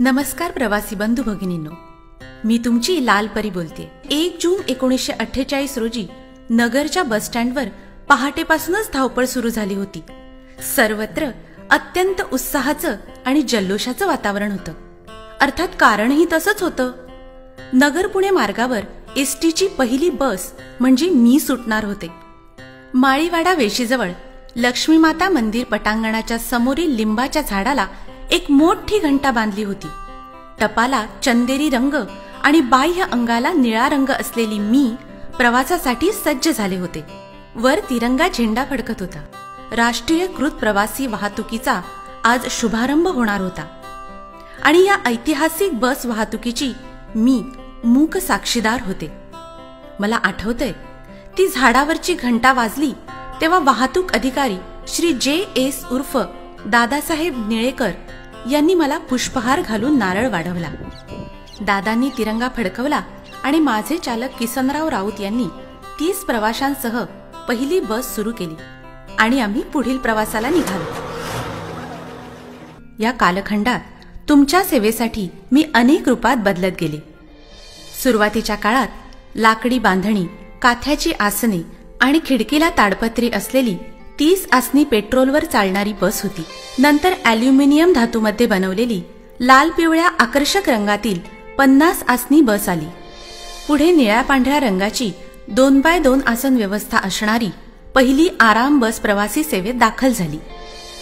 नमस्कार प्रवासी बंधू भगिनींनो, मी तुमची लाल परी बोलते। 1 जून 1948 रोजी नगरच्या बस स्टँडवर पहाटेपासूनच धावपळ सुरू झाली होती। सर्वत्र अत्यंत उत्साहाचं आणि जल्लोषाचं वातावरण होतं। अर्थात कारणही तसंच होतं। नगर पुणे मार्गावर एसटीची पहिली बस म्हणजे मी सुटणार होते। माळीवाडा वेशीजवळ लक्ष्मीमाता मंदिर पटांगणाच्या समोरील लिंबाच्या झाडाला एक मोठी घंटा बांधली होती। टपाला चंदेरी रंग आणि बाह्य अंगाला निळा रंग असलेली मी प्रवासासाठी सज्ज झाले होते। वर तिरंगा झेंडा फडकत होता। राष्ट्रीयकृत प्रवासी वाहतुकीचा आज शुभारंभ होणार होता आणि या ऐतिहासिक बस वाहतुकीची मी मूक साक्षीदार होते। मला आठवतंय, ती झाडावरची घंटा वाजली तेव्हा वाहतूक अधिकारी श्री JS उर्फ दादासाहेब निळेकर यांनी मला पुष्पहार घालून नारळ वाढवला। दादांनी तिरंगा फडकवला आणि माझे चालक किसनराव राऊत यांनी 30 प्रवाशांसह पहिली बस सुरू केली आणि आम्ही पुढील प्रवासाला निघालो। या कालखंडात तुमच्या सेवेसाठी मी अनेक रूपात बदलत गेले। सुरुवातीच्या काळात लाकडी बांधणी, काथ्याची आसने आणि खिडकीला ताडपत्री असलेली 30 आसनी पेट्रोलवर चालणारी बस होती। नंतर ॲल्युमिनियम धातूमध्ये बनवलेली लाल पिवळ्या आकर्षक रंगातील 50 आसनी बस आली। पुढे निळ्या पांढऱ्या रंगाची 2x2 आसन व्यवस्था असणारी पहिली आराम बस प्रवासी सेवेत दाखल झाली।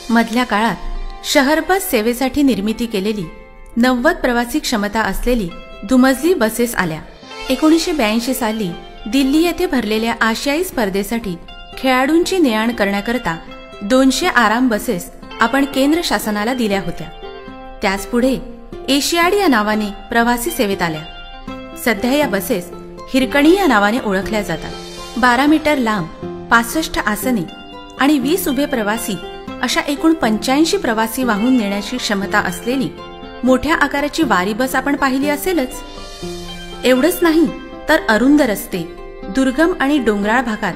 मधल्या काळात शहर बस सेवेसाठी निर्मिती केलेली 90 प्रवासी क्षमता असलेली दुमजली बसेस आल्या। 1982 साली दिल्ली येथे भरलेल्या आशियाई स्पर्धेसाठी खेळाडूंची ने-आण करण्याकरता 200 आराम बसेस आपण केंद्र शासनाला दिल्या होत्या। त्याच पुढे एशियाड या नावाने प्रवासी सेवेत आल्या। सध्या या बसेस हिरकणी या नावाने ओळखल्या जातात। 12 मीटर लांब, 65 आसने आणि 20 उभे प्रवासी अशा एकूण 85 प्रवासी वाहून नेण्याची क्षमता असलेली मोठ्या आकाराची वारी बस आपण पाहिली असेलच। एवढंच नाही तर अरुंद रस्ते, दुर्गम आणि डोंगराळ भागात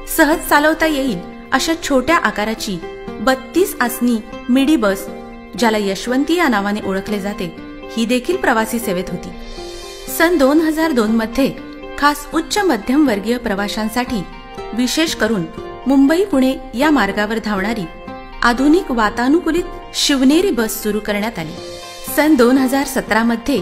सहज चालवता येईल अशा छोट्या आकाराची 32 आसनी मिडी बस, ज्याला यशवंती या नावाने ओळखले जाते, ही देखील प्रवासी सेवेत होती। सन 2002 मध्ये खास उच्च मध्यम वर्गीय प्रवाशांसाठी विशेष करून मुंबई पुणे या मार्गावर धावणारी आधुनिक वातानुकूलित शिवनेरी बस सुरू करण्यात आली। सन 2017 मध्ये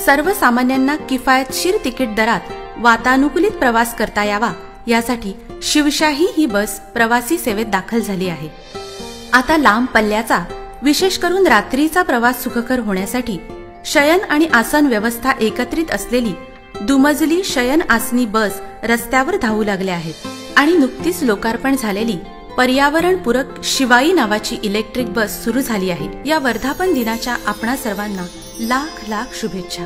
सर्वसामान्यांना किफायतशीर तिकीट दरात वातानुकूलित प्रवास करता यावा यासाठी शिवशाही ही बस प्रवासी सेवेत दाखल झाली आहे। आता लांब पल्ल्याचा, विशेष करून रात्रीचा प्रवास सुखकर होण्यासाठी शयन आणि आसन व्यवस्था एकत्रित असलेली दुमजली शयन आसनी बस रस्त्यावर धावू लागल्या आहेत आणि नुकतीच लोकार्पण झालेली पर्यावरणपूरक शिवाई नावाची इलेक्ट्रिक बस सुरू झाली आहे। या वर्धापन दिनाच्या आपणा सर्वांना लाख लाख शुभेच्छा।